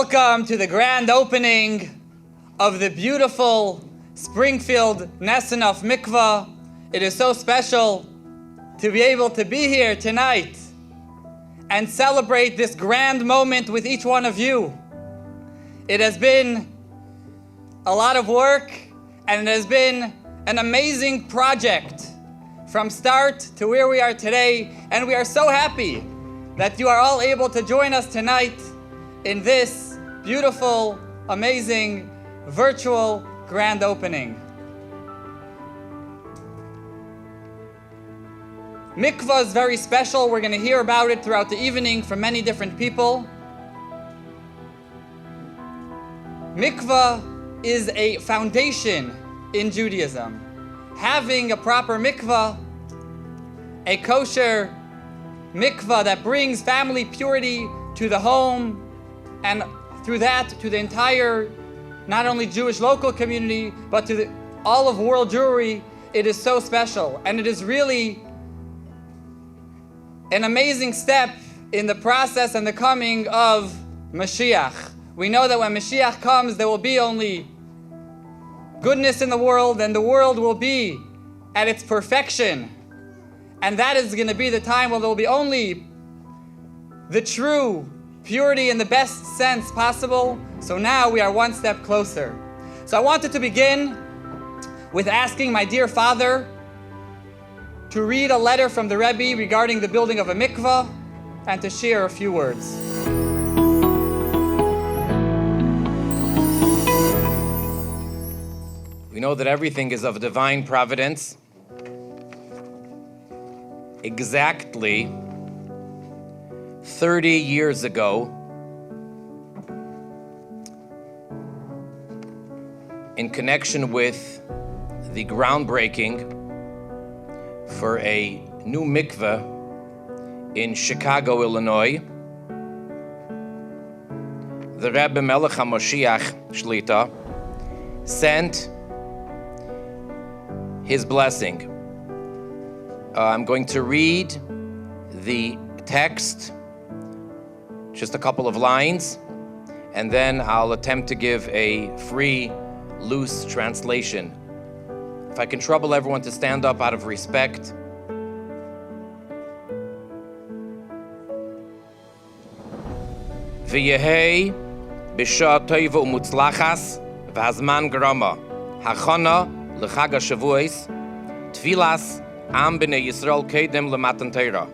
Welcome to the grand opening of the beautiful Springfield Nesanof Mikvah. It is so special to be able to be here tonight and celebrate this grand moment with each one of you. It has been a lot of work and it has been an amazing project from start to where we are today, and we are so happy that you are all able to join us tonight in this beautiful, amazing, virtual grand opening. Mikvah is very special. We're going to hear about it throughout the evening from many different people. Mikvah is a foundation in Judaism. Having a proper mikvah, a kosher mikvah that brings family purity to the home, and through that to the entire, not only Jewish local community, but to all of world Jewry, it is so special. And it is really an amazing step in the process and the coming of Mashiach. We know that when Mashiach comes, there will be only goodness in the world, and the world will be at its perfection. And that is going to be the time when there will be only the true purity in the best sense possible. So now we are one step closer. So I wanted to begin with asking my dear father to read a letter from the Rebbe regarding the building of a mikvah and to share a few words. We know that everything is of divine providence. Exactly 30 years ago, in connection with the groundbreaking for a new mikveh in Chicago, Illinois, the Rebbe Melech HaMoshiach Shlita sent his blessing. I'm going to read the text, just a couple of lines, and then I'll attempt to give a free, loose translation. If I can trouble everyone to stand up out of respect. V'yehei b'shah toiva u'mutzlachas v'hazman grama hachana l'chag ha-shavuos tfilas am b'nei Yisrael kedem l'matan Torah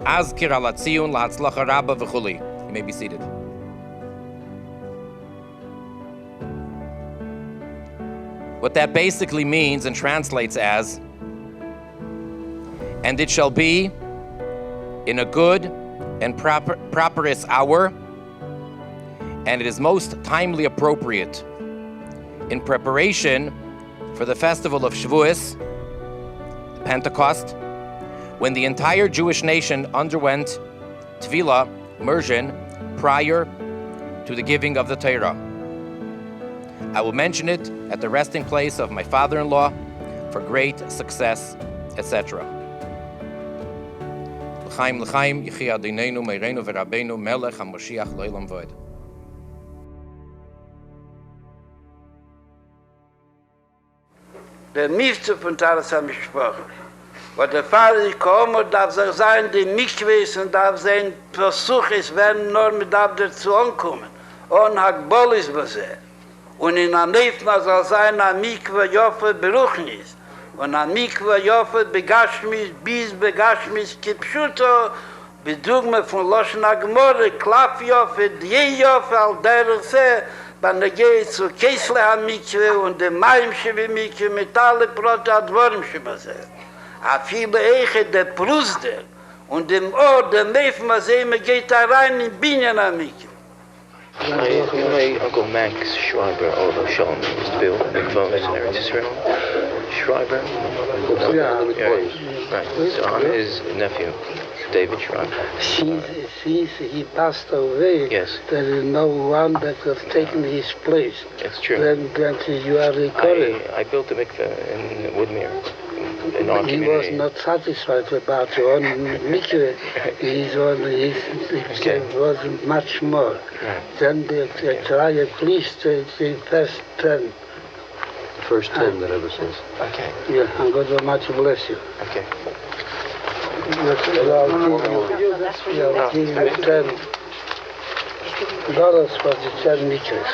azkir ala tziyun la'atzlacha rabba v'chuli. You may be seated. What that basically means and translates as, and it shall be in a good and properest hour, and it is most timely appropriate in preparation for the festival of Shavuos, Pentecost, when the entire Jewish nation underwent Tefillah, immersion, prior to the giving of the Torah. I will mention it at the resting place of my father-in-law for great success, etc. L'chaim l'chaim, Yechi Adonenu, Meirenu v'Rabbeinu, Melech HaMoshiach L'olam V'od. Der Miefste von Taras haben gesprochen. Weil der Vater gekommen darf sich sein, die Mikvahs und darf sein Versuch ist, werden nur mit dazu ankommen. Und Hakbolis besehen. Und in der Neifna soll sein, ein Mikvah Joffe Beruchnis. Und ein Mikvah Joffe Begashmis, bis Begashmis Kipschuto, Bedugme von Loschen Agmore, Klapp Joffe, Die Joffe, all der Se, wenn er geht zu Kesle HaMikvah und dem Maimsche Mikvah mit alle Brote Adwormsche besehen. A viele Eiche der Prusder und dem Ort, der Neifna Seime geht da rein in Binyan HaMikvah. My Uncle Max Schreiber, although Shalom used to build Mikvah in Eretz Israel. Schreiber? Right. So I'm his nephew, David Schreiber. Since he passed away, yes. There is no one that has taken his place. It's true. Then you are recording. I built a mikveh in Woodmere. in our He community. was not satisfied about the one mikveh. He was much more. Right. Then they try at least the first 10. The first 10 that ever says. Okay. Yeah, and God Almighty bless you. Okay. I'll give you $10 for the 10 mikvahs.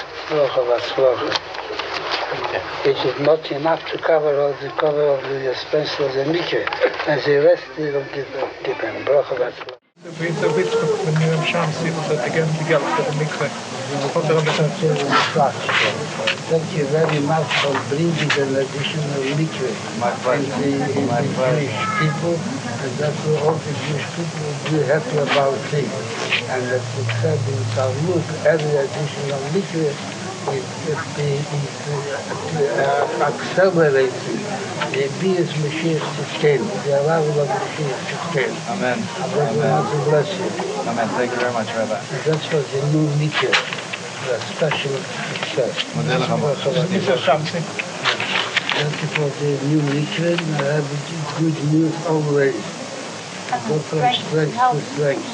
It is not enough to cover all the expense of the mikveh, and the rest they don't give them. Bracha v'atzlacha. We wit met nu een chance dat again the geld for the mikveh. Thank you very much for bringing an additional mikveh in the Jewish people, and that all the Jewish people will be happy about it. And as it said in Talmud, every additional mikveh is accelerating the Bias Mashiach Tzidkenu, the arrival of Mashiach Tzidkenu. Amen. God will bless you. Amen. Thank you very much, Rabbi. And that's what the new mikveh, a special success. This is something. Thank you for the new mikveh. I have good news always. Go from strength to strength.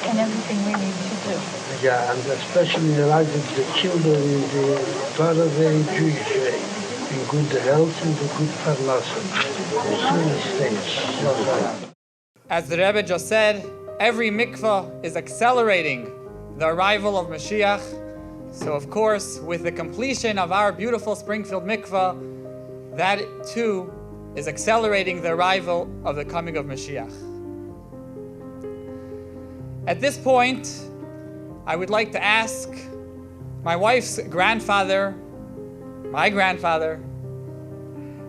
And everything we need to do. Yeah, and especially the lives of the children in the very Jewish way, in good health and the good parnasa. As the Rebbe just said, every mikvah is accelerating the arrival of Mashiach. So of course, with the completion of our beautiful Springfield mikvah, that too is accelerating the arrival of the coming of Mashiach. At this point, I would like to ask my wife's grandfather, my grandfather,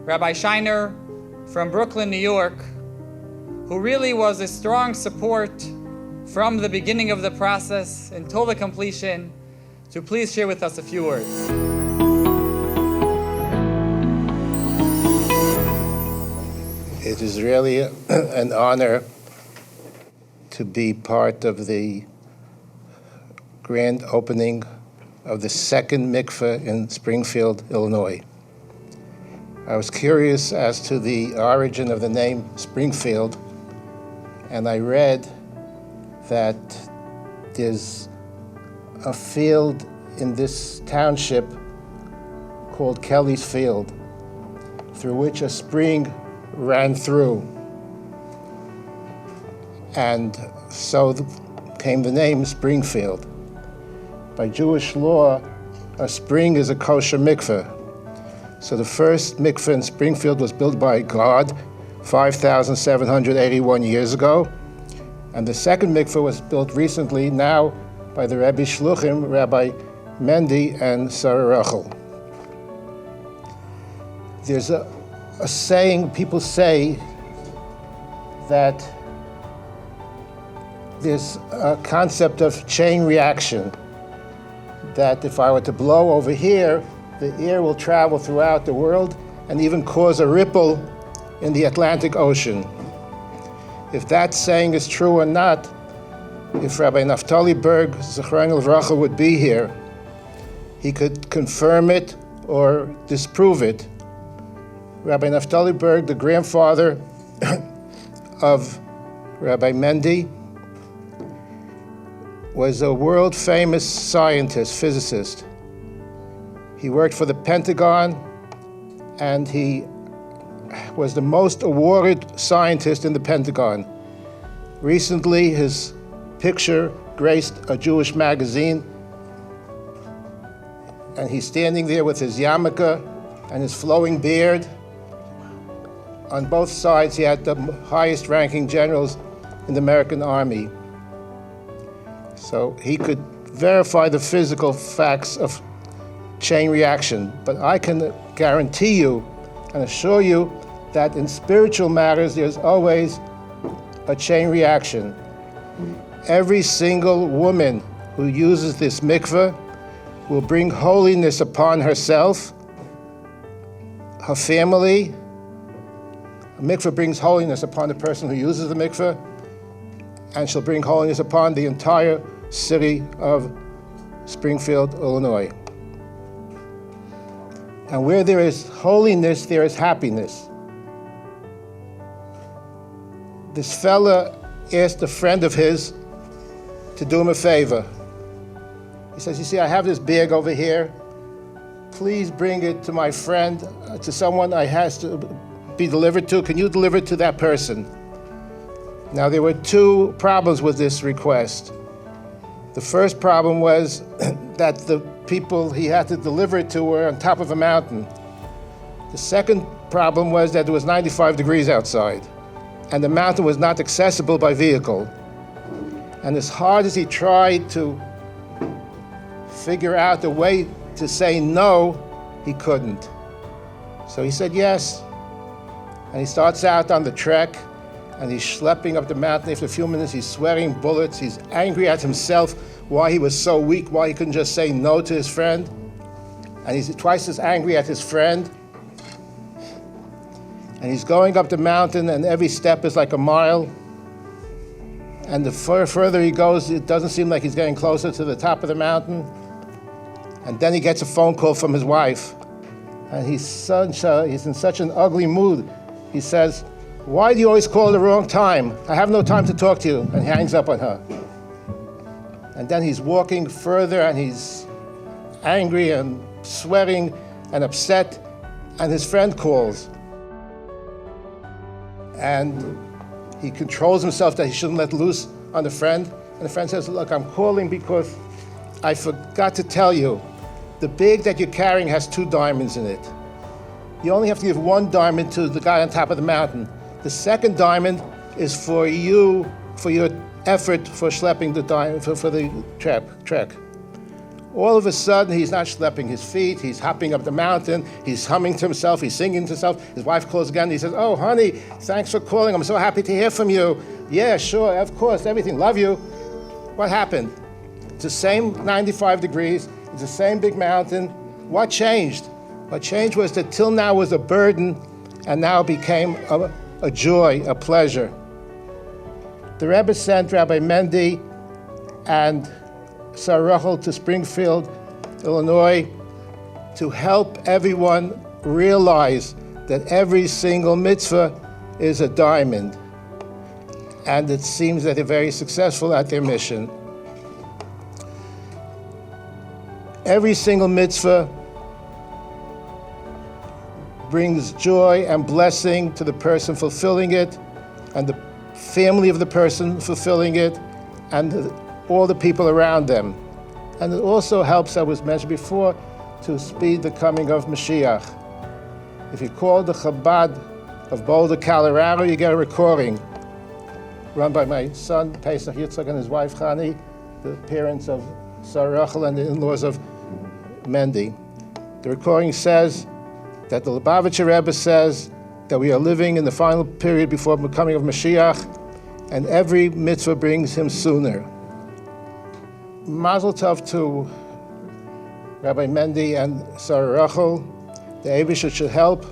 Rabbi Shiner from Brooklyn, New York, who really was a strong support from the beginning of the process until the completion, to please share with us a few words. It is really an honor to be part of the grand opening of the second mikveh in Springfield, Illinois. I was curious as to the origin of the name Springfield, and I read that there's a field in this township called Kelly's Field, through which a spring ran through. And so came the name Springfield. By Jewish law, a spring is a kosher mikveh. So the first mikveh in Springfield was built by God 5,781 years ago. And the second mikveh was built recently, now by the Rebbe Shluchim, Rabbi Mendy and Sarah Rachel. There's a saying, people say that there's a concept of chain reaction, that if I were to blow over here, the air will travel throughout the world and even cause a ripple in the Atlantic Ocean. If that saying is true or not, if Rabbi Naftali Berg, Zichron Livracha, would be here, he could confirm it or disprove it. Rabbi Naftali Berg, the grandfather of Rabbi Mendy, was a world-famous scientist, physicist. He worked for the Pentagon, and he was the most awarded scientist in the Pentagon. Recently, his picture graced a Jewish magazine, and he's standing there with his yarmulke and his flowing beard. On both sides, he had the highest-ranking generals in the American Army. So he could verify the physical facts of chain reaction. But I can guarantee you and assure you that in spiritual matters, there's always a chain reaction. Every single woman who uses this mikveh will bring holiness upon herself, her family. A mikveh brings holiness upon the person who uses the mikveh, and she'll bring holiness upon the entire city of Springfield, Illinois. And where there is holiness, there is happiness. this fella asked a friend of his to do him a favor. He says, you see, I have this bag over here. Please bring it to my friend, to someone I has to be delivered to. Can you deliver it to that person? Now, there were two problems with this request. The first problem was that the people he had to deliver it to were on top of a mountain. The second problem was that it was 95 degrees outside, and the mountain was not accessible by vehicle. And as hard as he tried to figure out a way to say no, he couldn't. So he said yes, and he starts out on the trek, and he's schlepping up the mountain. After a few minutes, he's sweating bullets. He's angry at himself, why he was so weak, why he couldn't just say no to his friend. And he's twice as angry at his friend. And he's going up the mountain, and every step is like a mile. And the further he goes, it doesn't seem like he's getting closer to the top of the mountain. And then he gets a phone call from his wife. And he's in such an ugly mood. He says, why do you always call at the wrong time? I have no time to talk to you. And he hangs up on her. And then he's walking further, and he's angry and sweating and upset. And his friend calls. And he controls himself that he shouldn't let loose on the friend. And the friend says, look, I'm calling because I forgot to tell you, the bag that you're carrying has 2 diamonds in it. You only have to give 1 diamond to the guy on top of the mountain. The second diamond is for you, for your effort for schlepping the diamond, for the trek. All of a sudden, he's not schlepping his feet, he's hopping up the mountain, he's humming to himself, he's singing to himself. His wife calls again, he says, oh, honey, thanks for calling, I'm so happy to hear from you. Yeah, sure, of course, everything, love you. What happened? It's the same 95 degrees, it's the same big mountain. What changed? What changed was that till now was a burden, and now became a joy, a pleasure. The Rebbe sent Rabbi Mendy and Sarah Rachel to Springfield, Illinois, to help everyone realize that every single mitzvah is a diamond. And it seems that they're very successful at their mission. Every single mitzvah brings joy and blessing to the person fulfilling it, and the family of the person fulfilling it, and all the people around them. And it also helps, as was mentioned before, to speed the coming of Mashiach. If you call the Chabad of Boulder, Colorado, you get a recording run by my son, Pesach Yitzchak, and his wife, Chani, the parents of Sarah Rachel and the in-laws of Mendy. The recording says that the Lubavitcher Rebbe says that we are living in the final period before the coming of Mashiach, and every mitzvah brings him sooner. Mazel tov to Rabbi Mendy and Sarah Rachel. The Eibusher should help,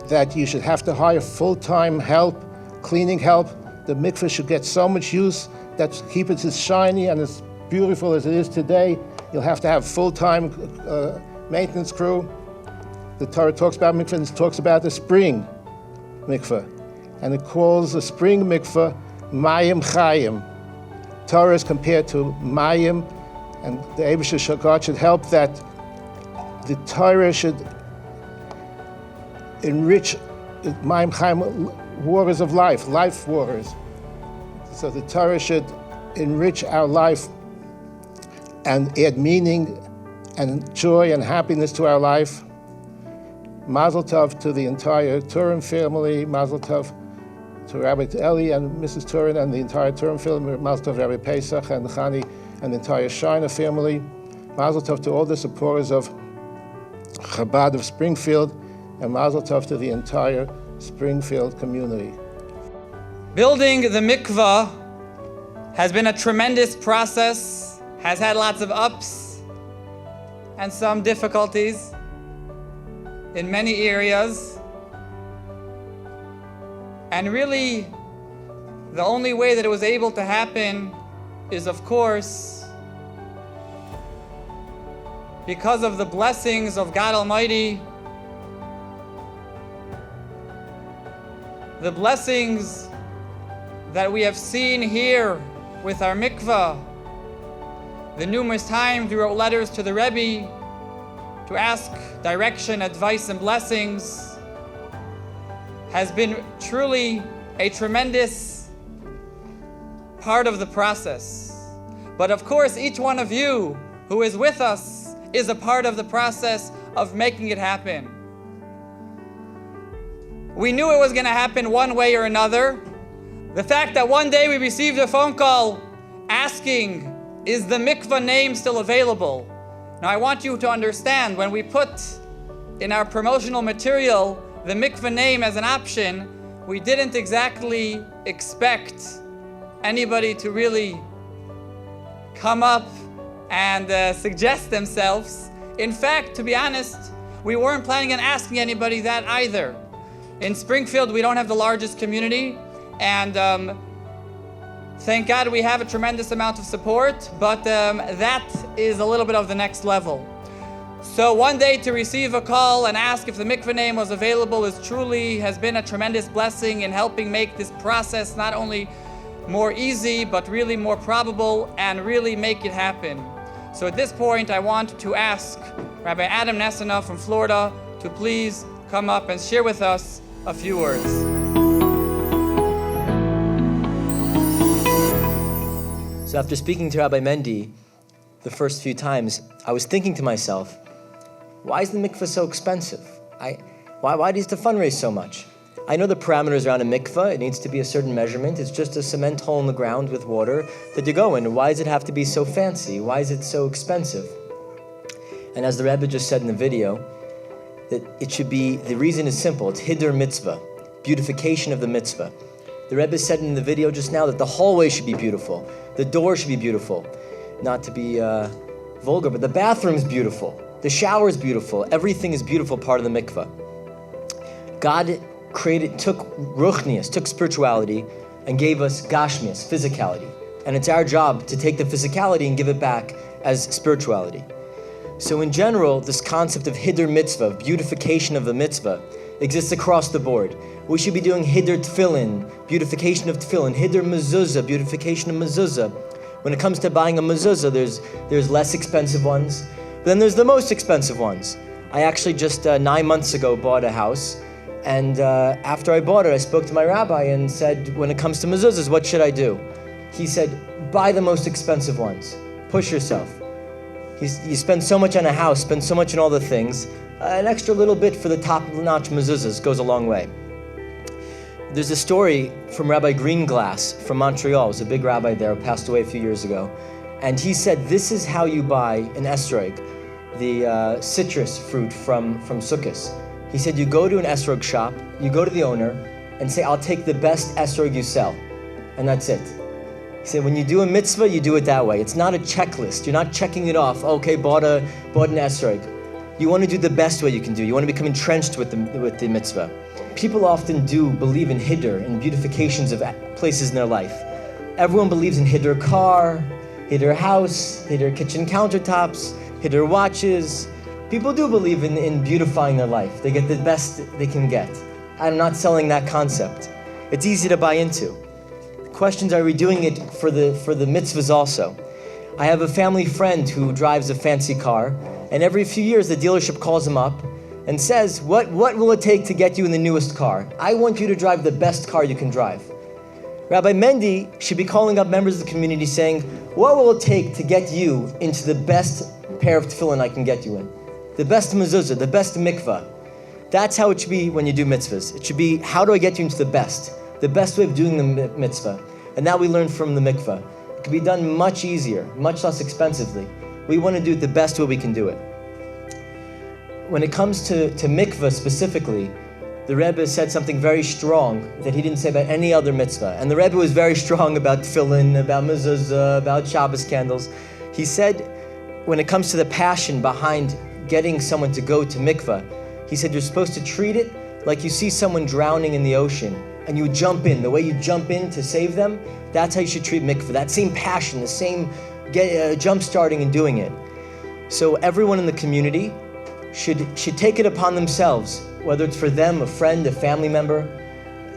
that you should have to hire full-time help, cleaning help. The mikveh should get so much use that keep it as shiny and as beautiful as it is today. You'll have to have full-time maintenance crew. The Torah talks about mikveh, and it talks about the spring mikveh. And it calls the spring mikveh Mayim Chayim. Torah is compared to Mayim, and the Eibusher God should help that the Torah should enrich Mayim Chayim, waters of life waters. So the Torah should enrich our life and add meaning and joy and happiness to our life. Mazel tov to the entire Turin family. Mazel tov to Rabbi Eli and Mrs. Turin and the entire Turin family. Mazel tov to Rabbi Pesach and Chani and the entire Shiner family. Mazel tov to all the supporters of Chabad of Springfield, and Mazel tov to the entire Springfield community. Building the mikvah has been a tremendous process, has had lots of ups and some difficulties in many areas. And really, the only way that it was able to happen is, of course, because of the blessings of God Almighty, the blessings that we have seen here with our mikvah, the numerous times we wrote letters to the Rebbe to ask direction, advice, and blessings, has been truly a tremendous part of the process. But of course, each one of you who is with us is a part of the process of making it happen. We knew it was going to happen one way or another. The fact that one day we received a phone call asking, is the mikvah name still available? Now I want you to understand, when we put in our promotional material the mikvah name as an option, we didn't exactly expect anybody to really come up and suggest themselves. In fact, to be honest, we weren't planning on asking anybody that either. In Springfield, we don't have the largest community, and thank God we have a tremendous amount of support, but that is a little bit of the next level. So one day to receive a call and ask if the mikvah name was available has been a tremendous blessing in helping make this process not only more easy, but really more probable and really make it happen. So at this point, I want to ask Rabbi Adam Nessanoff from Florida to please come up and share with us a few words. So after speaking to Rabbi Mendy the first few times, I was thinking to myself, why is the mikveh so expensive? Why does the fundraise so much? I know the parameters around a mikveh. It needs to be a certain measurement. It's just a cement hole in the ground with water that you go in. Why does it have to be so fancy? Why is it so expensive? And as the Rebbe just said in the video, that it should be, the reason is simple. It's hidur mitzvah, beautification of the mitzvah. The Rebbe said in the video just now that the hallway should be beautiful. The door should be beautiful. Not to be vulgar, but the bathroom's beautiful. The shower's beautiful. Everything is beautiful part of the mikveh. God took ruchnius, took spirituality, and gave us gashmius, physicality. And it's our job to take the physicality and give it back as spirituality. So in general, this concept of hidur mitzvah, beautification of the mitzvah, exists across the board. We should be doing hidur tefillin, beautification of tefillin, hidur mezuzah, beautification of mezuzah. When it comes to buying a mezuzah, there's less expensive ones, but then there's the most expensive ones. I actually just 9 months ago bought a house, and after I bought it, I spoke to my rabbi and said, when it comes to mezuzahs, what should I do? He said, buy the most expensive ones. Push yourself. You spend so much on a house, spend so much on all the things, an extra little bit for the top-notch mezuzahs goes a long way. There's a story from Rabbi Greenglass from Montreal. He was a big rabbi there, passed away a few years ago. And he said, this is how you buy an esrog, the citrus fruit from Sukkot. He said, you go to an esrog shop, you go to the owner, and say, I'll take the best esrog you sell. And that's it. He said, when you do a mitzvah, you do it that way. It's not a checklist. You're not checking it off. Okay, bought an esrog. You want to do the best way you can do. You want to become entrenched with the mitzvah. People often do believe in hidur, in beautifications of places in their life. Everyone believes in hidur car, hidur house, hidur kitchen countertops, hidur watches. People do believe in beautifying their life. They get the best they can get. I'm not selling that concept. It's easy to buy into. The questions, are we doing it for the mitzvahs also? I have a family friend who drives a fancy car, and every few years the dealership calls him up and says, what will it take to get you in the newest car? I want you to drive the best car you can drive. Rabbi Mendy should be calling up members of the community saying, what will it take to get you into the best pair of tefillin I can get you in? The best mezuzah, the best mikvah. That's how it should be when you do mitzvahs. It should be, how do I get you into the best way of doing the mitzvah? And that we learn from the mikvah. It can be done much easier, much less expensively. We want to do it the best way we can do it. When it comes to mikvah specifically, the Rebbe said something very strong that he didn't say about any other mitzvah. And the Rebbe was very strong about tefillin, about mezuzah, about Shabbos candles. He said, when it comes to the passion behind getting someone to go to mikvah, he said you're supposed to treat it like you see someone drowning in the ocean and you jump in. The way you jump in to save them, that's how you should treat mikvah. That same passion, the same jump starting and doing it. So everyone in the community should take it upon themselves, whether it's for them, a friend, a family member,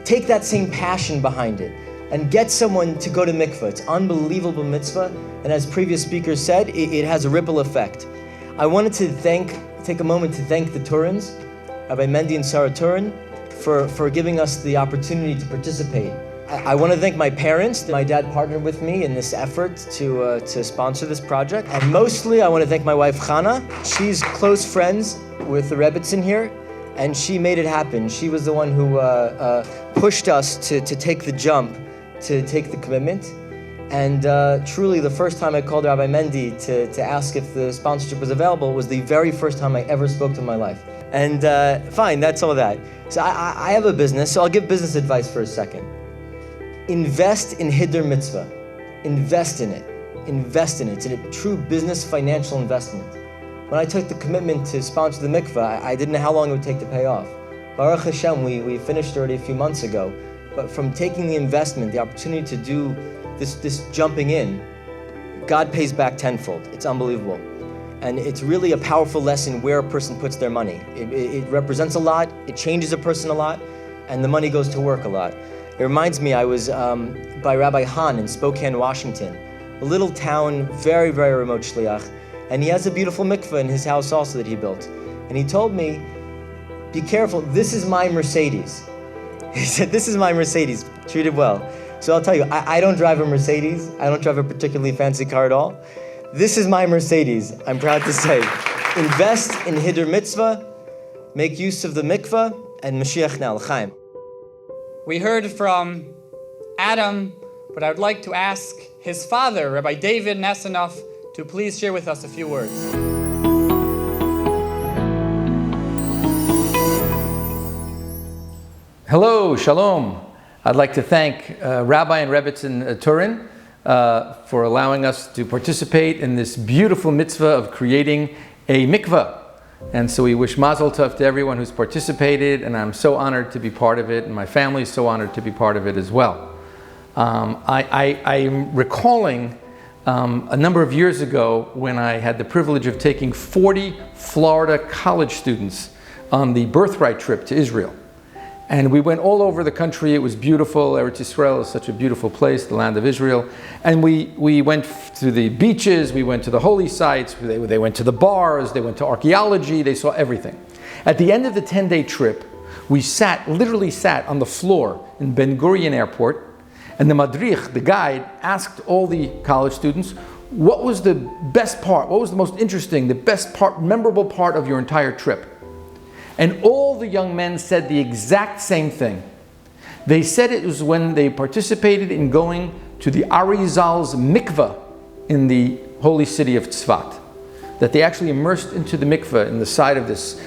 take that same passion behind it and get someone to go to mikvah. It's unbelievable mitzvah, and as previous speakers said, it has a ripple effect. I wanted to take a moment to thank the Turins, Rabbi Mendy and Sarah Turin, for giving us the opportunity to participate. I want to thank my parents. My dad partnered with me in this effort to sponsor this project. And mostly I want to thank my wife Chana. She's close friends with the Rebbitzin here, and she made it happen. She was the one who pushed us to take the jump, to take the commitment. And truly the first time I called Rabbi Mendy to ask if the sponsorship was available was the very first time I ever spoke to him in my life. And fine, that's all that. So I have a business, so I'll give business advice for a second. Invest in Hiddur Mitzvah. Invest in it. Invest in it. It's a true business financial investment. When I took the commitment to sponsor the mikvah, I didn't know how long it would take to pay off. Baruch Hashem, we finished already a few months ago. But from taking the investment, the opportunity to do this jumping in, God pays back tenfold. It's unbelievable. And it's really a powerful lesson where a person puts their money. It represents a lot, it changes a person a lot, and the money goes to work a lot. It reminds me, I was by Rabbi Hahn in Spokane, Washington, a little town, very, very remote shliach, and he has a beautiful mikveh in his house also that he built. And he told me, be careful, this is my Mercedes. He said, this is my Mercedes, treat it well. So I'll tell you, I don't drive a Mercedes. I don't drive a particularly fancy car at all. This is my Mercedes, I'm proud to say. Invest in Hiddur Mitzvah, make use of the mikvah, and Mashiach now, L'chaim. We heard from Adam, but I would like to ask his father, Rabbi David Nesanoff, to please share with us a few words. Hello, shalom. I'd like to thank Rabbi and Rebbitzin Turin for allowing us to participate in this beautiful mitzvah of creating a mikvah. And so we wish mazel tov to everyone who's participated, and I'm so honored to be part of it, and my family is so honored to be part of it as well. I'm recalling a number of years ago when I had the privilege of taking 40 Florida college students on the birthright trip to Israel. And we went all over the country. It was beautiful. Eretz Yisrael is such a beautiful place, the land of Israel. And we went to the beaches, we went to the holy sites, they went to the bars, they went to archaeology, they saw everything. At the end of the 10-day trip, we literally sat on the floor in Ben Gurion Airport, and the madrich, the guide, asked all the college students, what was the best part, what was the most interesting, the best part, memorable part of your entire trip? And all the young men said the exact same thing. They said it was when they participated in going to the Arizal's mikvah in the holy city of Tzfat. That they actually immersed into the mikvah in the side of this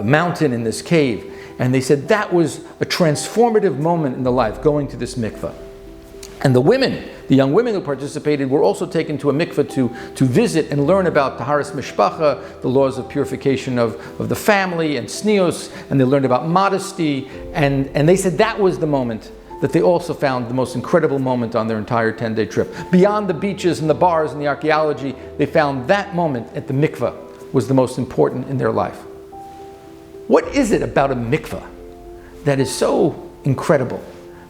mountain, in this cave. And they said that was a transformative moment in the life, going to this mikvah. And the young women who participated were also taken to a mikveh to visit and learn about Taharas Mishpacha, the laws of purification of the family, and Snios, and they learned about modesty. And they said that was the moment that they also found the most incredible moment on their entire 10-day trip. Beyond the beaches and the bars and the archaeology, they found that moment at the mikveh was the most important in their life. What is it about a mikveh that is so incredible,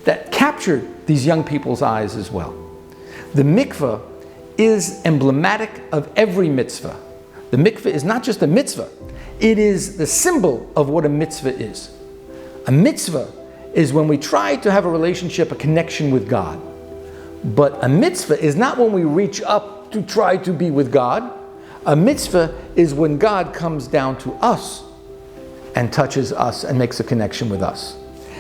that captured these young people's eyes as well? The mikveh is emblematic of every mitzvah. The mikveh is not just a mitzvah, it is the symbol of what a mitzvah is. A mitzvah is when we try to have a relationship, a connection with God. But a mitzvah is not when we reach up to try to be with God. A mitzvah is when God comes down to us and touches us and makes a connection with us.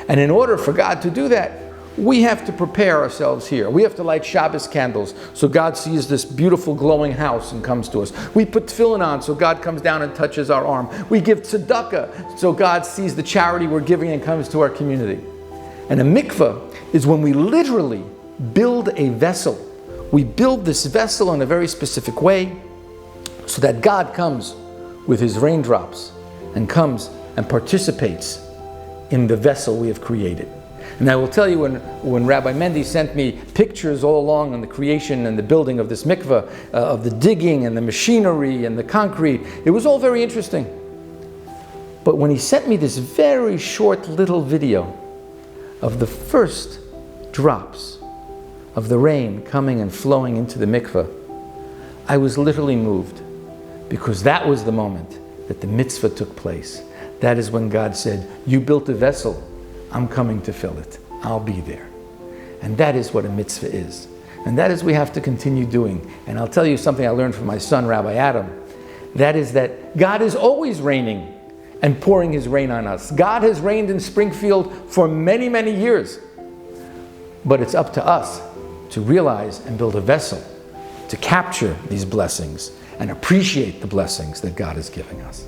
And in order for God to do that, we have to prepare ourselves here. We have to light Shabbos candles so God sees this beautiful glowing house and comes to us. We put tefillin on so God comes down and touches our arm. We give tzedakah so God sees the charity we're giving and comes to our community. And a mikveh is when we literally build a vessel. We build this vessel in a very specific way so that God comes with his raindrops and comes and participates in the vessel we have created. And I will tell you, when Rabbi Mendy sent me pictures all along on the creation and the building of this mikveh, of the digging and the machinery and the concrete, it was all very interesting. But when he sent me this very short little video, of the first drops of the rain coming and flowing into the mikveh, I was literally moved, because that was the moment that the mitzvah took place. That is when God said, you built a vessel, I'm coming to fill it. I'll be there. And that is what a mitzvah is. And that is what we have to continue doing. And I'll tell you something I learned from my son, Rabbi Adam. That is that God is always raining and pouring his rain on us. God has rained in Springfield for many, many years. But it's up to us to realize and build a vessel to capture these blessings and appreciate the blessings that God is giving us.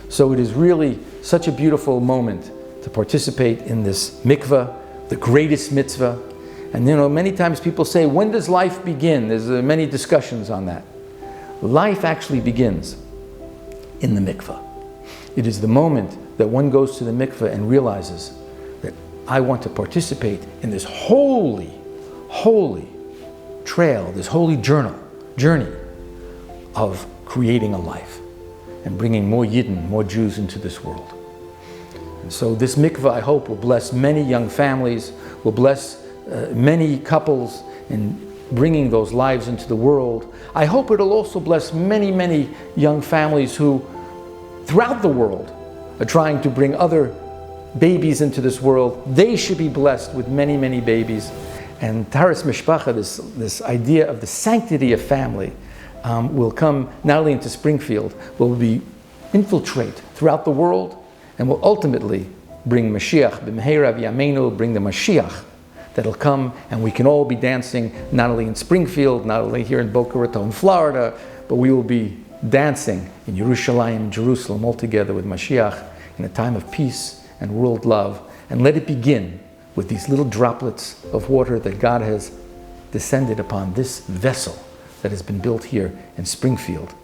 So it is really such a beautiful moment to participate in this mikvah, the greatest mitzvah. And many times people say, when does life begin? There's many discussions on that. Life actually begins in the mikvah. It is the moment that one goes to the mikvah and realizes that I want to participate in this holy, holy trail, this holy journey of creating a life and bringing more Yidden, more Jews into this world. And so this mikvah, I hope, will bless many young families, will bless many couples in bringing those lives into the world. I hope it'll also bless many, many young families who, throughout the world, are trying to bring other babies into this world. They should be blessed with many, many babies. And Taharas Mishpacha, this idea of the sanctity of family, will come not only into Springfield, will be infiltrate throughout the world, and will ultimately bring Mashiach, b'meheira v'yameinu, bring the Mashiach that'll come, and we can all be dancing not only in Springfield, not only here in Boca Raton, Florida, but we will be dancing in Yerushalayim, Jerusalem, all together with Mashiach in a time of peace and world love. And let it begin with these little droplets of water that God has descended upon this vessel that has been built here in Springfield.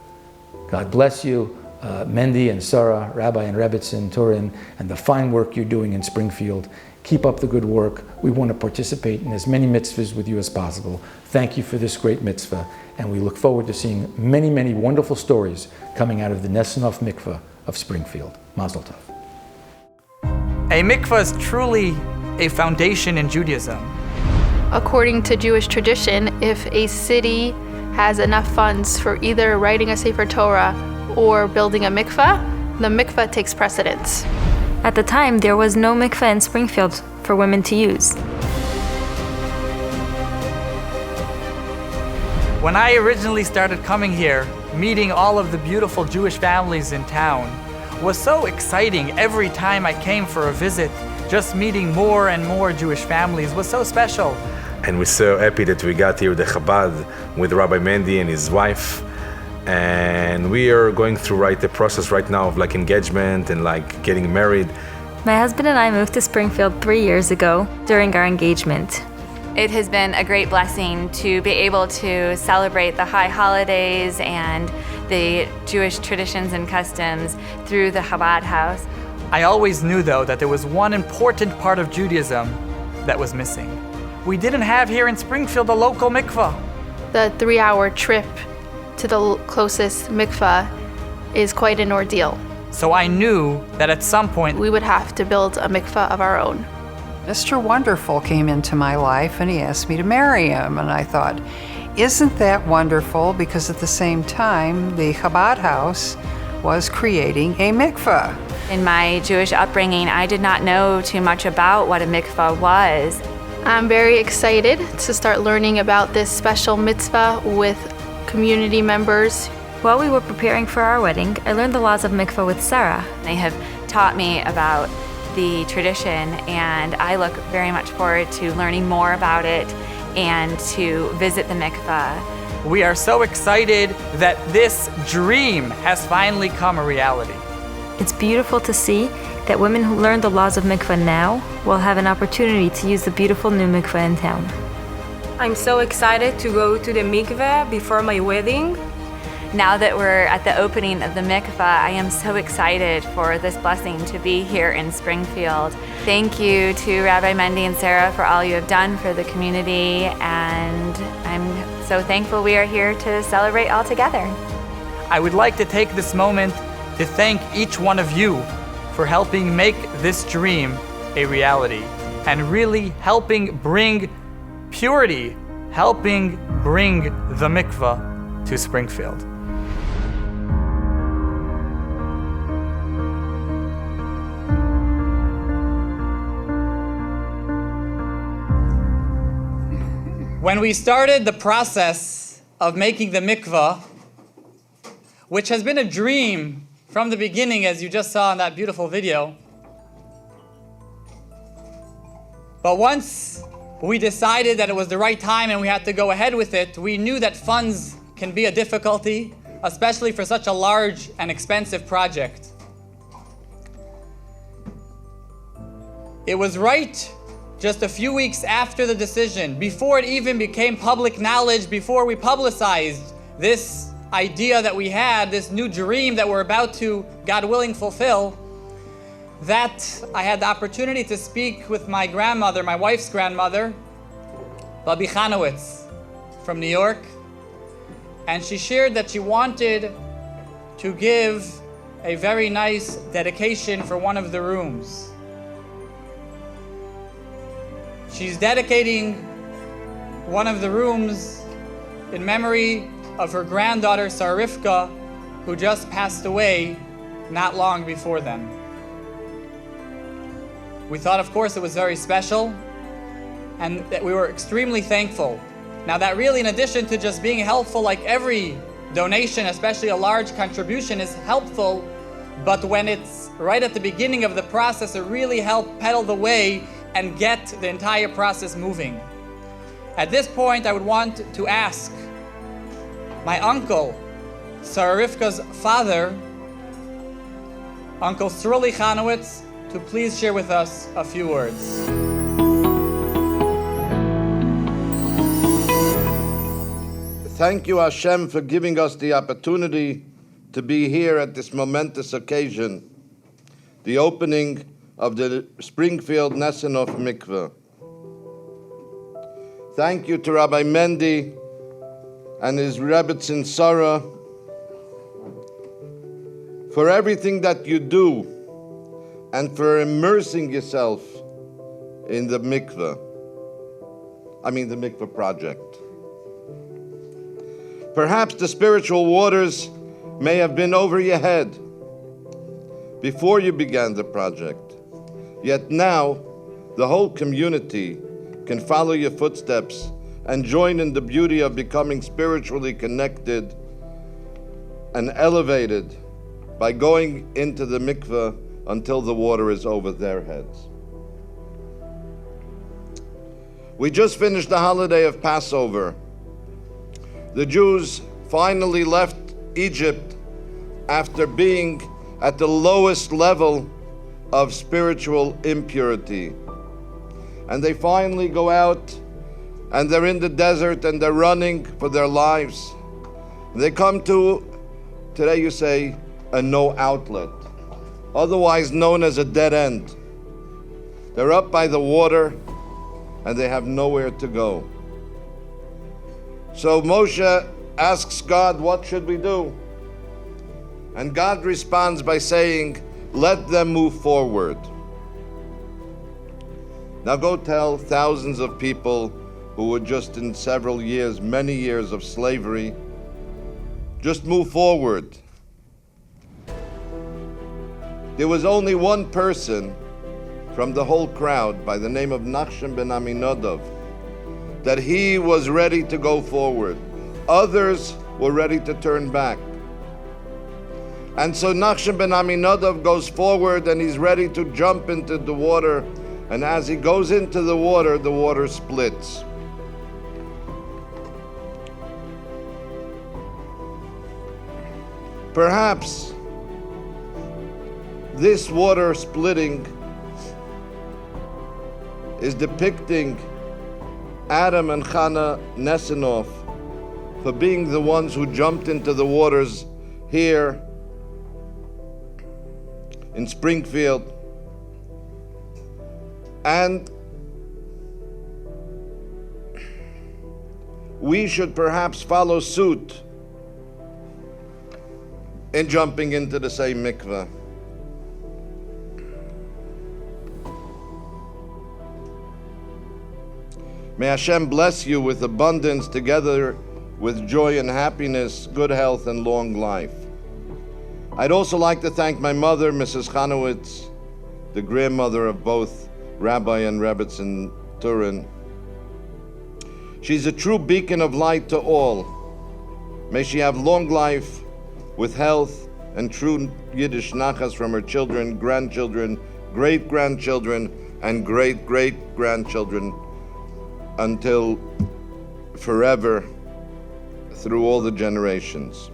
God bless you, Mendy and Sarah, Rabbi and Rebbitzin, Turin, and the fine work you're doing in Springfield. Keep up the good work. We want to participate in as many mitzvahs with you as possible. Thank you for this great mitzvah, and we look forward to seeing many, many wonderful stories coming out of the Nesanof Mikvah of Springfield. Mazel tov. A mikvah is truly a foundation in Judaism. According to Jewish tradition, if a city has enough funds for either writing a Sefer Torah or building a mikvah, the mikvah takes precedence. At the time, there was no mikvah in Springfield for women to use. When I originally started coming here, meeting all of the beautiful Jewish families in town was so exciting. Every time I came for a visit, just meeting more and more Jewish families was so special. And we're so happy that we got here the Chabad with Rabbi Mendy and his wife. And we are going through the process right now of engagement and getting married. My husband and I moved to Springfield 3 years ago during our engagement. It has been a great blessing to be able to celebrate the high holidays and the Jewish traditions and customs through the Chabad house. I always knew, though, that there was one important part of Judaism that was missing. We didn't have here in Springfield a local mikvah. The 3-hour trip to the closest mikvah is quite an ordeal. So I knew that at some point we would have to build a mikvah of our own. Mr. Wonderful came into my life and he asked me to marry him, and I thought, isn't that wonderful? Because at the same time, the Chabad house was creating a mikvah. In my Jewish upbringing, I did not know too much about what a mikvah was. I'm very excited to start learning about this special mitzvah with community members. While we were preparing for our wedding, I learned the laws of mikvah with Sarah. They have taught me about the tradition, and I look very much forward to learning more about it and to visit the mikvah. We are so excited that this dream has finally come a reality. It's beautiful to see that women who learn the laws of mikvah now will have an opportunity to use the beautiful new mikvah in town. I'm so excited to go to the mikveh before my wedding. Now that we're at the opening of the mikvah, I am so excited for this blessing to be here in Springfield. Thank you to Rabbi Mendy and Sarah for all you have done for the community, and I'm so thankful we are here to celebrate all together. I would like to take this moment to thank each one of you for helping make this dream a reality. and really helping bring purity, helping bring the mikvah to Springfield. When we started the process of making the mikvah, which has been a dream from the beginning, as you just saw in that beautiful video, but once we decided that it was the right time and we had to go ahead with it, we knew that funds can be a difficulty, especially for such a large and expensive project. It was right just a few weeks after the decision, before it even became public knowledge, before we publicized this idea that we had, this new dream that we're about to, God willing, fulfill, that I had the opportunity to speak with my grandmother, my wife's grandmother, Babi Chanowitz from New York, and she shared that she wanted to give a very nice dedication for one of the rooms. She's dedicating one of the rooms in memory of her granddaughter, Sarifka, who just passed away not long before then. We thought, of course, it was very special, and that we were extremely thankful. Now that really, in addition to just being helpful, like every donation, especially a large contribution, is helpful, but when it's right at the beginning of the process, it really helped pedal the way and get the entire process moving. At this point, I would want to ask my uncle, Sarifka's father, Uncle Sruli Chanowitz, to please share with us a few words. Thank you, Hashem, for giving us the opportunity to be here at this momentous occasion, the opening of the Springfield Nesanoff Mikvah. Thank you to Rabbi Mendy and his Rebbetzin Sarah for everything that you do and for immersing yourself in the mikvah. The mikvah project. Perhaps the spiritual waters may have been over your head before you began the project. Yet now, the whole community can follow your footsteps and join in the beauty of becoming spiritually connected and elevated by going into the mikveh until the water is over their heads. We just finished the holiday of Passover. The Jews finally left Egypt after being at the lowest level of spiritual impurity. And they finally go out and they're in the desert and they're running for their lives. They come to, today you say, a no outlet, otherwise known as a dead end. They're up by the water and they have nowhere to go. So Moshe asks God, what should we do? And God responds by saying, let them move forward. Now go tell thousands of people who were just in several years, many years of slavery, just move forward. There was only one person from the whole crowd by the name of Nachshon ben Aminadav that he was ready to go forward. Others were ready to turn back. And so Nachshon ben Aminadav goes forward and he's ready to jump into the water. And as he goes into the water splits. Perhaps this water splitting is depicting Adam and Chana Nesanoff for being the ones who jumped into the waters here in Springfield. And we should perhaps follow suit in jumping into the same mikveh. May Hashem bless you with abundance together with joy and happiness, good health, and long life. I'd also like to thank my mother, Mrs. Chanowitz, the grandmother of both Rabbi and Rebbetzin Turin. She's a true beacon of light to all. May she have long life with health and true Yiddish nachas from her children, grandchildren, great-grandchildren, and great-great-grandchildren until forever, through all the generations.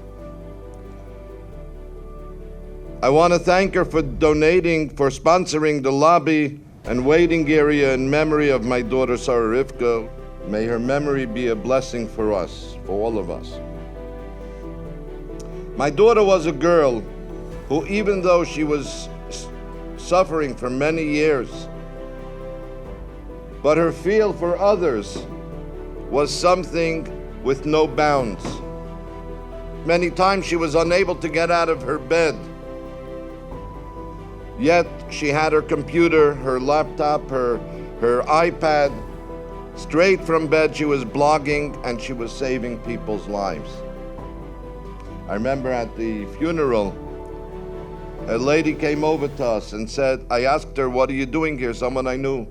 I want to thank her for sponsoring the lobby and waiting area in memory of my daughter Sarah Rivka. May her memory be a blessing for us, for all of us. My daughter was a girl who, even though she was suffering for many years, but her feel for others was something with no bounds. Many times she was unable to get out of her bed, yet she had her computer, her laptop, her iPad. Straight from bed she was blogging and she was saving people's lives. I remember at the funeral, a lady came over to us and said, I asked her, what are you doing here? Someone I knew.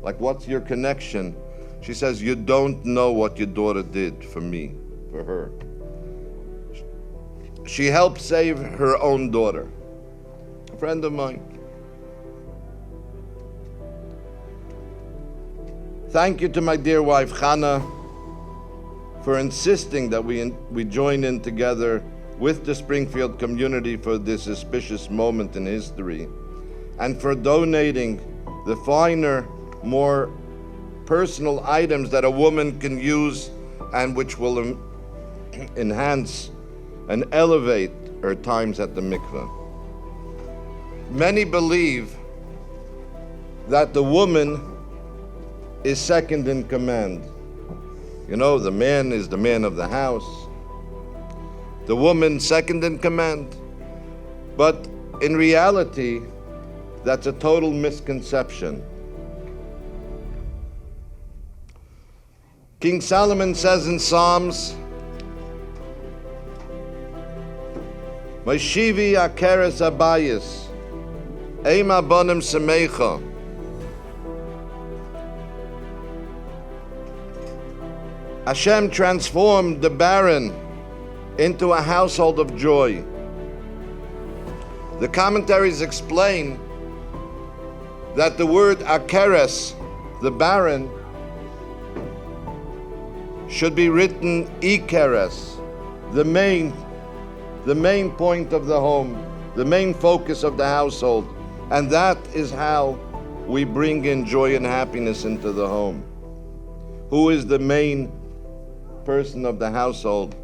Like, what's your connection? She says, you don't know what your daughter did for me, for her. She helped save her own daughter, a friend of mine. Thank you to my dear wife, Chana, for insisting that we join in together with the Springfield community for this auspicious moment in history, and for donating the finer, more personal items that a woman can use and which will enhance and elevate her times at the mikveh. Many believe that the woman is second in command. You know, the man is the man of the house, the woman second in command. But in reality, that's a total misconception. King Solomon says in Psalms, Mashivi akeres abayis, ema bonim semecha. Hashem transformed the barren into a household of joy. The commentaries explain that the word akeres, the barren, should be written ikeres, the main point of the home, the main focus of the household. And that is how we bring in joy and happiness into the home. Who is the main person of the household?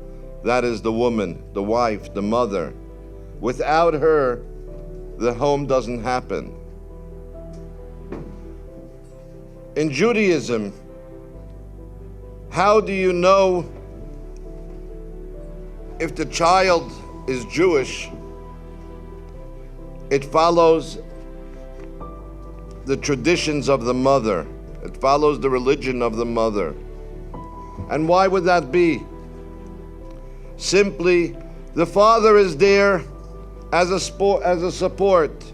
That is the woman, the wife, the mother. Without her, the home doesn't happen. In Judaism, how do you know if the child is Jewish? It follows the traditions of the mother. It follows the religion of the mother. And why would that be? Simply, the father is there as a support.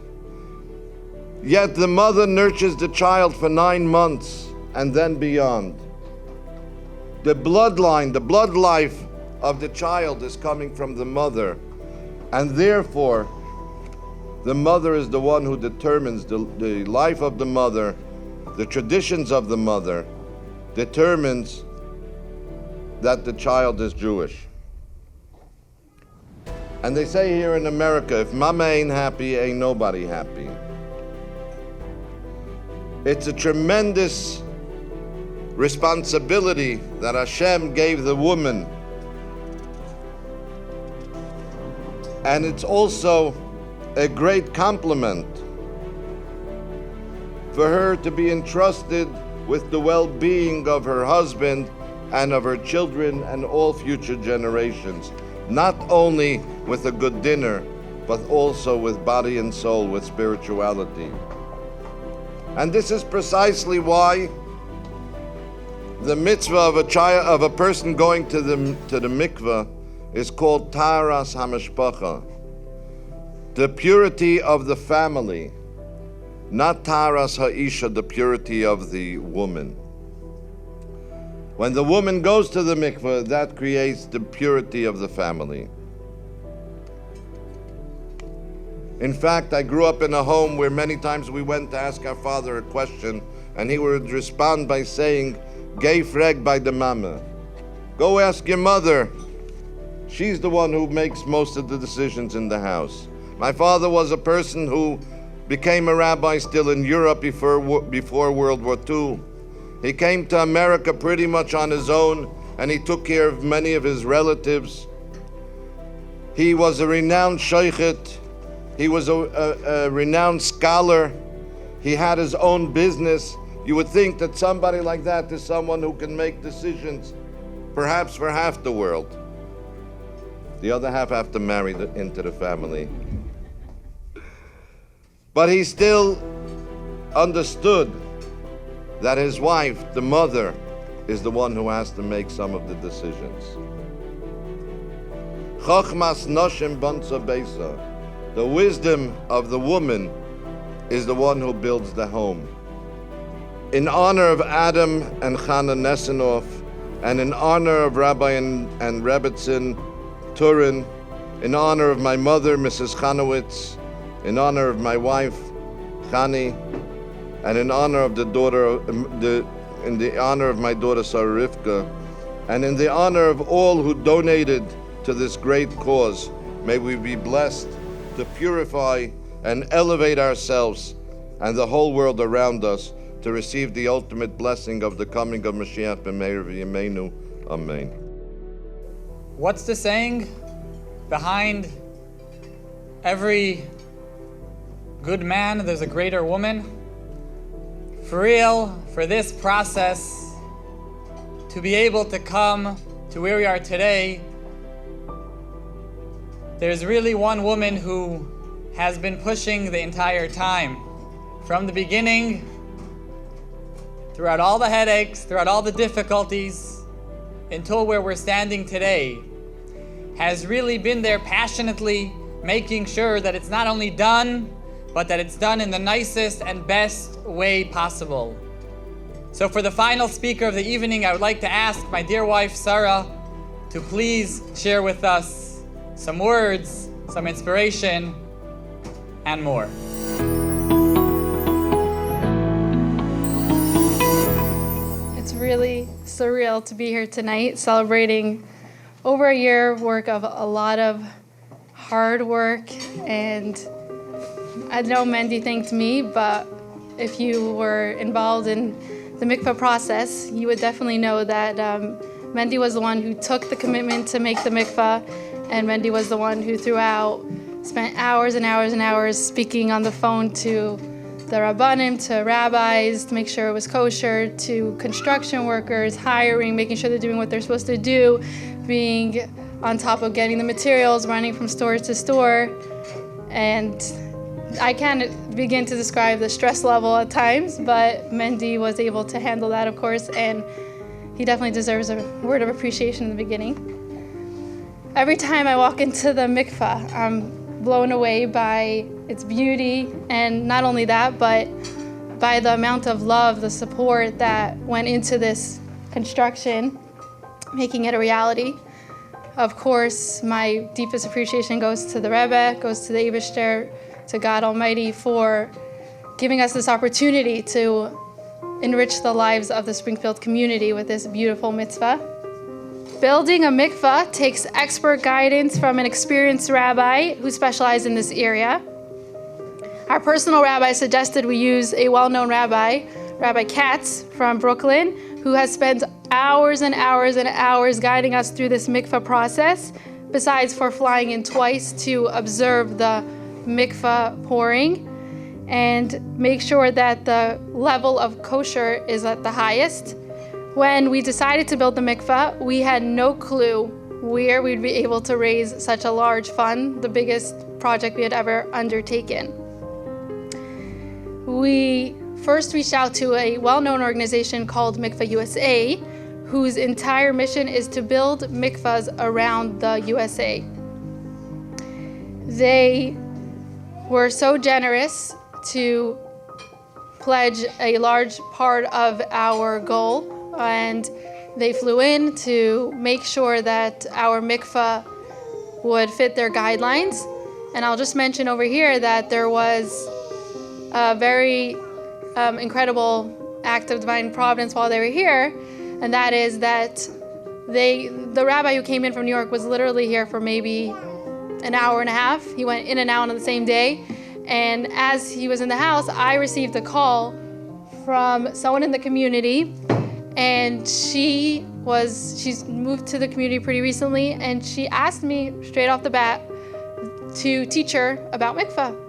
Yet the mother nurtures the child for 9 months and then beyond. The bloodline, the blood life of the child is coming from the mother, and therefore the mother is the one who determines the life of the mother, the traditions of the mother, determines that the child is Jewish. And they say here in America, if mama ain't happy, ain't nobody happy. It's a tremendous responsibility that Hashem gave the woman. And it's also a great compliment for her to be entrusted with the well-being of her husband and of her children and all future generations. Not only with a good dinner, but also with body and soul, with spirituality. And this is precisely why The mitzvah of a person going to the mikvah is called taharas hamishpacha, the purity of the family, not taharas ha'isha, the purity of the woman. When the woman goes to the mikvah, that creates the purity of the family. In fact, I grew up in a home where many times we went to ask our father a question, and he would respond by saying, "Gei frag by the mama." Go ask your mother. She's the one who makes most of the decisions in the house. My father was a person who became a rabbi still in Europe before World War II. He came to America pretty much on his own, and he took care of many of his relatives. He was a renowned sheikhet. He was a renowned scholar. He had his own business. You would think that somebody like that is someone who can make decisions, perhaps for half the world. The other half have to marry into the family. But he still understood that his wife, the mother, is the one who has to make some of the decisions. Chochmas noshim bonsa beisa. The wisdom of the woman is the one who builds the home. In honor of Adam and Chana Nessenov, and in honor of Rabbi and Rebbetzin Turin, in honor of my mother, Mrs. Chanowitz, in honor of my wife, Chani, and in honor of in the honor of my daughter Sarah Rivka, and in the honor of all who donated to this great cause, may we be blessed to purify and elevate ourselves and the whole world around us to receive the ultimate blessing of the coming of Mashiach b'meir v'yameinu. Amen. What's the saying? Behind every good man, there's a greater woman. For real, for this process to be able to come to where we are today, there's really one woman who has been pushing the entire time. From the beginning, throughout all the headaches, throughout all the difficulties, until where we're standing today, has really been there passionately, making sure that it's not only done, but that it's done in the nicest and best way possible. So for the final speaker of the evening, I would like to ask my dear wife, Sarah, to please share with us some words, some inspiration, and more. It's really surreal to be here tonight, celebrating over a year work of a lot of hard work. And I know Mendy thanked me, but if you were involved in the mikvah process, you would definitely know that Mendy was the one who took the commitment to make the mikvah, and Mendy was the one who throughout spent hours and hours and hours speaking on the phone to the rabbanim, to rabbis, to make sure it was kosher, to construction workers, hiring, making sure they're doing what they're supposed to do, being on top of getting the materials, running from store to store. And I can't begin to describe the stress level at times, but Mendy was able to handle that, of course, and he definitely deserves a word of appreciation in the beginning. Every time I walk into the mikvah, I'm blown away by its beauty, and not only that, but by the amount of love, the support that went into this construction, making it a reality. Of course, my deepest appreciation goes to the Rebbe, goes to the Eibishter, to God Almighty for giving us this opportunity to enrich the lives of the Springfield community with this beautiful mitzvah. Building a mikvah takes expert guidance from an experienced rabbi who specialized in this area. Our personal rabbi suggested we use a well-known rabbi, Rabbi Katz from Brooklyn, who has spent hours and hours and hours guiding us through this mikvah process, besides for flying in twice to observe the mikvah pouring and make sure that the level of kosher is at the highest. When we decided to build the mikvah, we had no clue where we'd be able to raise such a large fund, the biggest project we had ever undertaken. We first reached out to a well-known organization called Mikvah USA, whose entire mission is to build mikvahs around the USA. They were so generous to pledge a large part of our goal, and they flew in to make sure that our mikvah would fit their guidelines. And I'll just mention over here that there was a very incredible act of divine providence while they were here, and that is that the rabbi who came in from New York was literally here for maybe an hour and a half. He went in and out on the same day, and as he was in the house, I received a call from someone in the community, and she's moved to the community pretty recently, and she asked me straight off the bat to teach her about mikvah.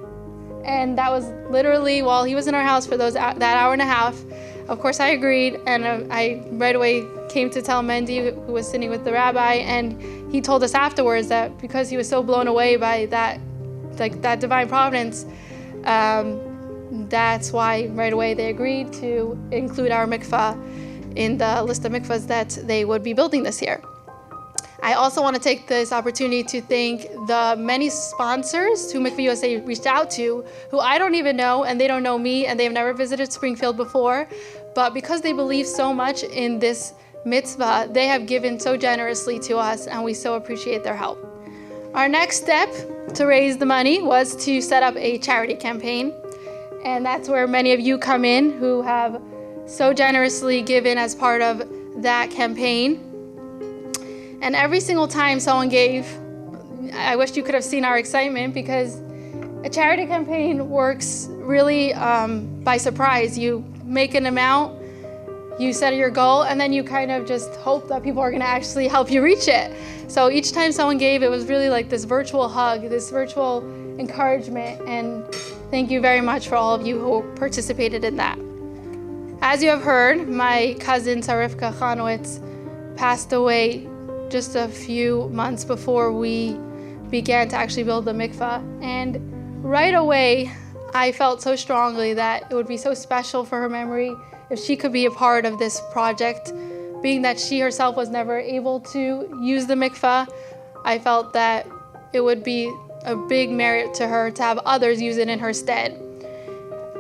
And that was literally while he was in our house for that hour and a half. Of course, I agreed, and I right away came to tell Mendy, who was sitting with the rabbi, and he told us afterwards that because he was so blown away by that divine providence, that's why right away they agreed to include our mikvah in the list of mikvahs that they would be building this year. I also want to take this opportunity to thank the many sponsors who Mikvah USA reached out to, who I don't even know, and they don't know me, and they've never visited Springfield before. But because they believe so much in this mitzvah, they have given so generously to us, and we so appreciate their help. Our next step to raise the money was to set up a charity campaign. And that's where many of you come in who have so generously given as part of that campaign. And every single time someone gave, I wish you could have seen our excitement, because a charity campaign works really by surprise. You make an amount, you set your goal, and then you kind of just hope that people are going to actually help you reach it. So each time someone gave, it was really like this virtual hug, this virtual encouragement, and thank you very much for all of you who participated in that. As you have heard, my cousin Sarifka Chanowitz passed away just a few months before we began to actually build the mikvah. And right away, I felt so strongly that it would be so special for her memory if she could be a part of this project. Being that she herself was never able to use the mikvah, I felt that it would be a big merit to her to have others use it in her stead.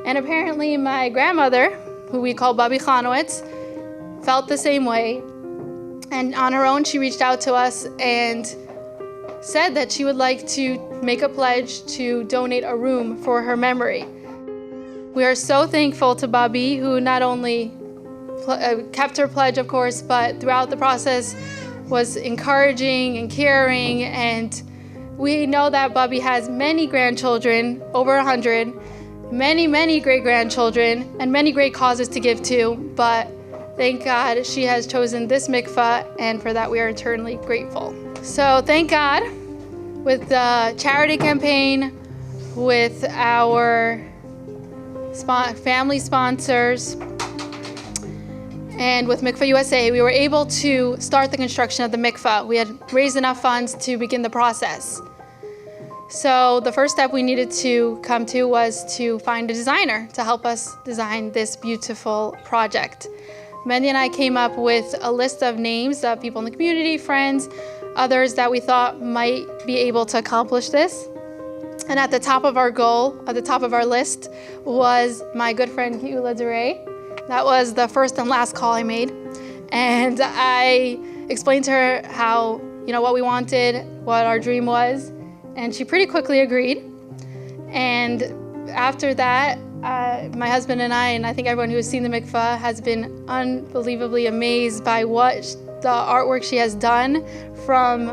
And apparently my grandmother, who we call Babi Chanowitz, felt the same way. And on her own, she reached out to us and said that she would like to make a pledge to donate a room for her memory. We are so thankful to Babi, who not only kept her pledge, of course, but throughout the process was encouraging and caring. And we know that Babi has many grandchildren, over 100, many great-grandchildren, and many great causes to give to. But thank God she has chosen this mikvah, and for that we are eternally grateful. So thank God, with the charity campaign, with our family sponsors, and with Mikvah USA, we were able to start the construction of the mikvah. We had raised enough funds to begin the process. So the first step we needed to come to was to find a designer to help us design this beautiful project. Mendy and I came up with a list of names of people in the community, friends, others that we thought might be able to accomplish this. And at the top of our goal, at the top of our list, was my good friend Geula Duray. That was the first and last call I made. And I explained to her how, what we wanted, what our dream was, and she pretty quickly agreed. And after that, my husband and I think everyone who has seen the mikvah has been unbelievably amazed by what the artwork she has done from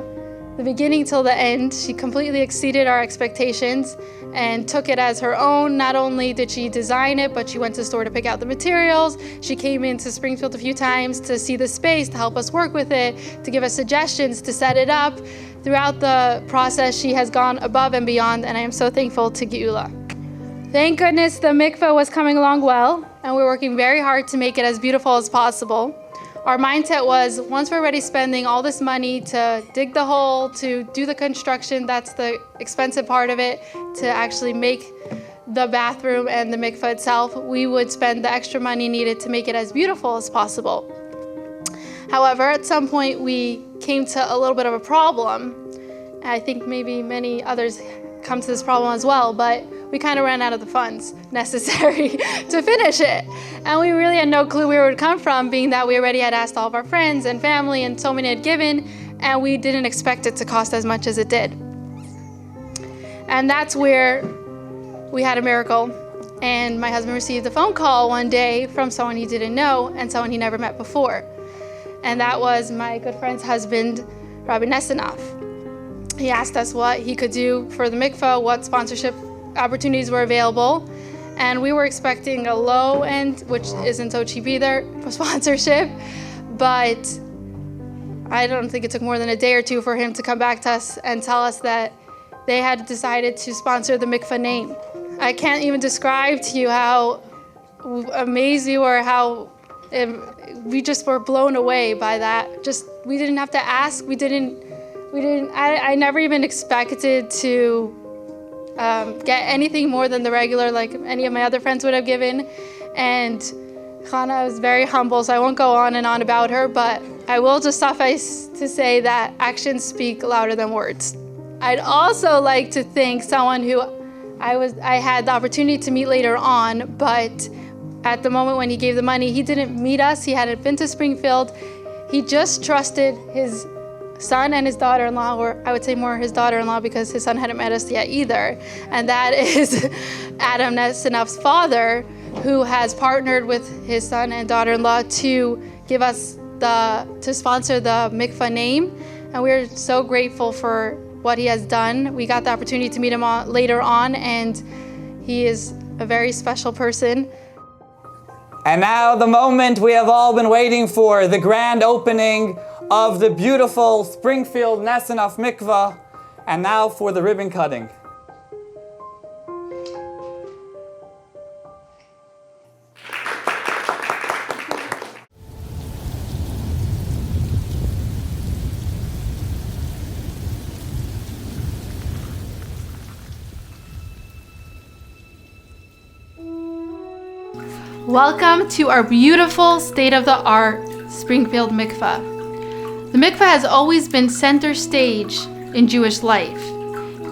the beginning till the end. She completely exceeded our expectations and took it as her own. Not only did she design it, but she went to the store to pick out the materials. She came into Springfield a few times to see the space, to help us work with it, to give us suggestions, to set it up. Throughout the process, she has gone above and beyond, and I am so thankful to Geula. Thank goodness the mikvah was coming along well, and we're working very hard to make it as beautiful as possible. Our mindset was, once we're already spending all this money to dig the hole, to do the construction, that's the expensive part of it, to actually make the bathroom and the mikvah itself, we would spend the extra money needed to make it as beautiful as possible. However, at some point we came to a little bit of a problem. I think maybe many others come to this problem as well, but we kind of ran out of the funds necessary to finish it. And we really had no clue where it would come from, being that we already had asked all of our friends and family and so many had given, and we didn't expect it to cost as much as it did. And that's where we had a miracle. And my husband received a phone call one day from someone he didn't know and someone he never met before. And that was my good friend's husband, Rabbi Nesanoff. He asked us what he could do for the mikvah, what sponsorship opportunities were available. And we were expecting a low end, which isn't so cheap either, for sponsorship. But I don't think it took more than a day or two for him to come back to us and tell us that they had decided to sponsor the mikvah name. I can't even describe to you how amazed we were, how we just were blown away by that. Just, we didn't have to ask, I never even expected to get anything more than the regular, like any of my other friends would have given. And Chana was very humble, so I won't go on and on about her, but I will just suffice to say that actions speak louder than words. I'd also like to thank someone who I had the opportunity to meet later on, but at the moment when he gave the money, he didn't meet us. He hadn't been to Springfield. He just trusted his son and his daughter-in-law, or I would say more his daughter-in-law because his son hadn't met us yet either. And that is Adam Nesanoff's father, who has partnered with his son and daughter-in-law to give us to sponsor the mikvah name. And we're so grateful for what he has done. We got the opportunity to meet him later on, and he is a very special person. And now the moment we have all been waiting for, the grand opening of the beautiful Springfield Nesanoff Mikvah, and now for the ribbon cutting. Welcome to our beautiful state-of-the-art Springfield Mikvah. The mikvah has always been center stage in Jewish life.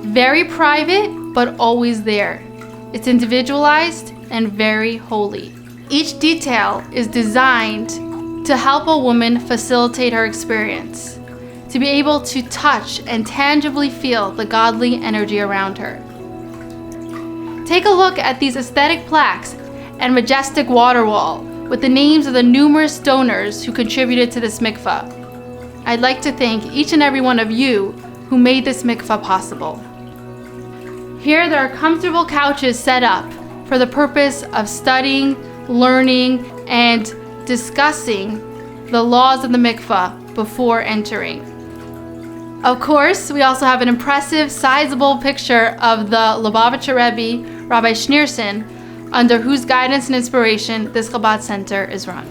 Very private, but always there. It's individualized and very holy. Each detail is designed to help a woman facilitate her experience, to be able to touch and tangibly feel the godly energy around her. Take a look at these aesthetic plaques and majestic water wall with the names of the numerous donors who contributed to this mikvah. I'd like to thank each and every one of you who made this mikvah possible. Here there are comfortable couches set up for the purpose of studying, learning, and discussing the laws of the mikvah before entering. Of course, we also have an impressive, sizable picture of the Lubavitcher Rebbe, Rabbi Schneerson, under whose guidance and inspiration this Chabad Center is run.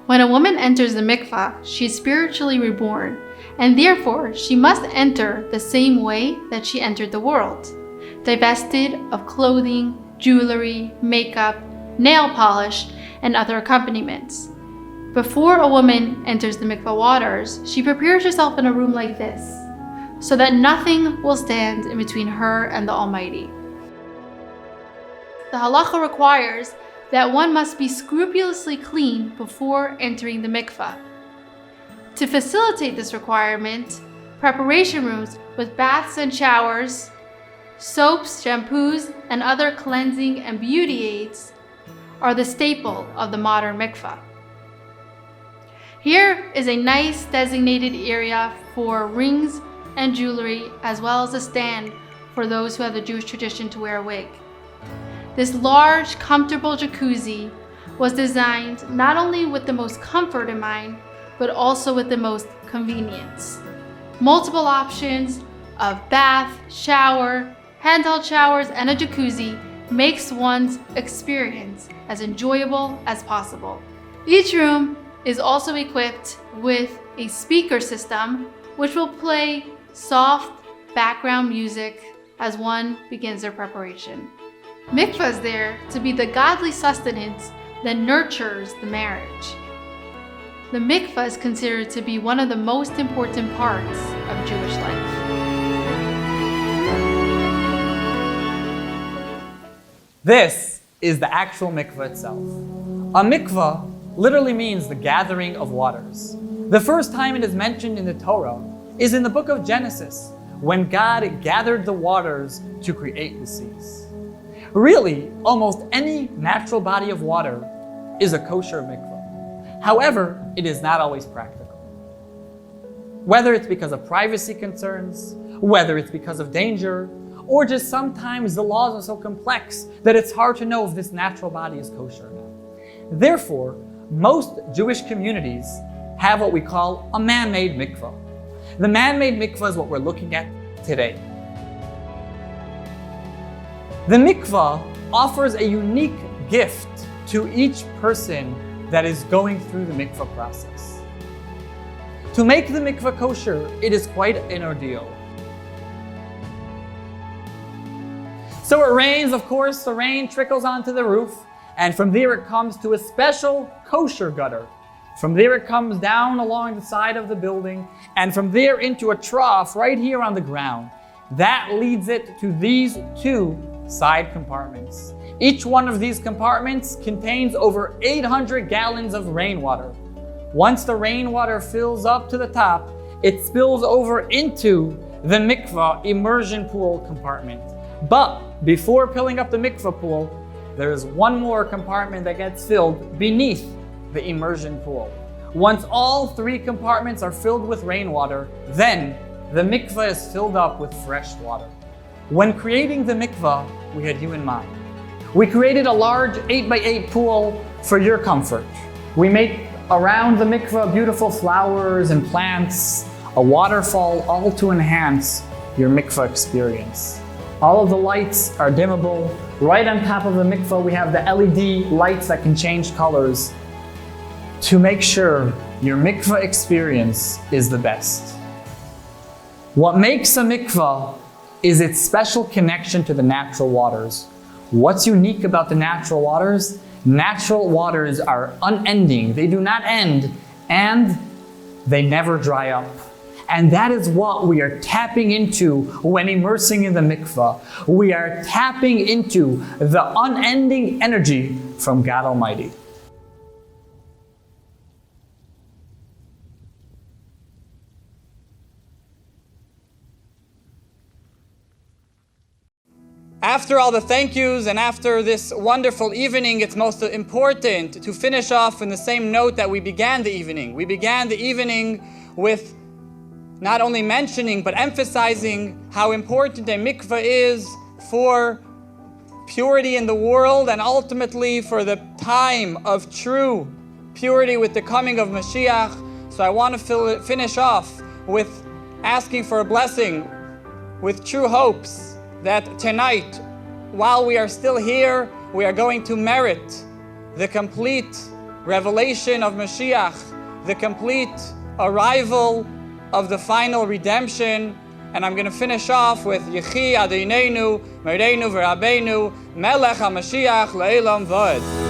When a woman enters the mikvah, she is spiritually reborn, and therefore she must enter the same way that she entered the world, divested of clothing, jewelry, makeup, nail polish, and other accompaniments. Before a woman enters the mikvah waters, she prepares herself in a room like this, so that nothing will stand in between her and the Almighty. The halacha requires that one must be scrupulously clean before entering the mikvah. To facilitate this requirement, preparation rooms with baths and showers, soaps, shampoos, and other cleansing and beauty aids are the staple of the modern mikvah. Here is a nice designated area for rings and jewelry, as well as a stand for those who have the Jewish tradition to wear a wig. This large, comfortable jacuzzi was designed not only with the most comfort in mind, but also with the most convenience. Multiple options of bath, shower, handheld showers, and a jacuzzi makes one's experience as enjoyable as possible. Each room is also equipped with a speaker system which will play soft background music as one begins their preparation. Mikvah is there to be the godly sustenance that nurtures the marriage. The mikvah is considered to be one of the most important parts of Jewish life. This is the actual mikvah itself. A mikvah literally means the gathering of waters. The first time it is mentioned in the Torah is in the book of Genesis, when God gathered the waters to create the seas. Really, almost any natural body of water is a kosher mikvah. However, it is not always practical. Whether it's because of privacy concerns, whether it's because of danger, or just sometimes the laws are so complex that it's hard to know if this natural body is kosher or not. Therefore, most Jewish communities have what we call a man-made mikvah. The man-made mikvah is what we're looking at today. The mikvah offers a unique gift to each person that is going through the mikvah process. To make the mikvah kosher, it is quite an ordeal. So it rains, of course, the rain trickles onto the roof, and from there it comes to a special kosher gutter. From there it comes down along the side of the building, and from there into a trough right here on the ground. That leads it to these two side compartments. Each one of these compartments contains over 800 gallons of rainwater. Once the rainwater fills up to the top, it spills over into the mikvah immersion pool compartment. But before filling up the mikvah pool, there is one more compartment that gets filled beneath the immersion pool. Once all three compartments are filled with rainwater, then the mikvah is filled up with fresh water. When creating the mikvah, we had you in mind. We created a large 8x8 pool for your comfort. We made around the mikvah beautiful flowers and plants, a waterfall, all to enhance your mikvah experience. All of the lights are dimmable. Right on top of the mikvah, we have the LED lights that can change colors to make sure your mikvah experience is the best. What makes a mikvah is its special connection to the natural waters. What's unique about the natural waters? Natural waters are unending. They do not end, and they never dry up. And that is what we are tapping into when immersing in the mikvah. We are tapping into the unending energy from God Almighty. After all the thank yous and after this wonderful evening, it's most important to finish off in the same note that we began the evening. We began the evening with not only mentioning but emphasizing how important a mikvah is for purity in the world and ultimately for the time of true purity with the coming of Mashiach. So I want to finish off with asking for a blessing with true hopes that tonight, while we are still here, we are going to merit the complete revelation of Mashiach, the complete arrival of the final redemption. And I'm going to finish off with Yechi Adonenu, Mereinu V'Rabbeinu, Melech HaMashiach Le'elam V'od.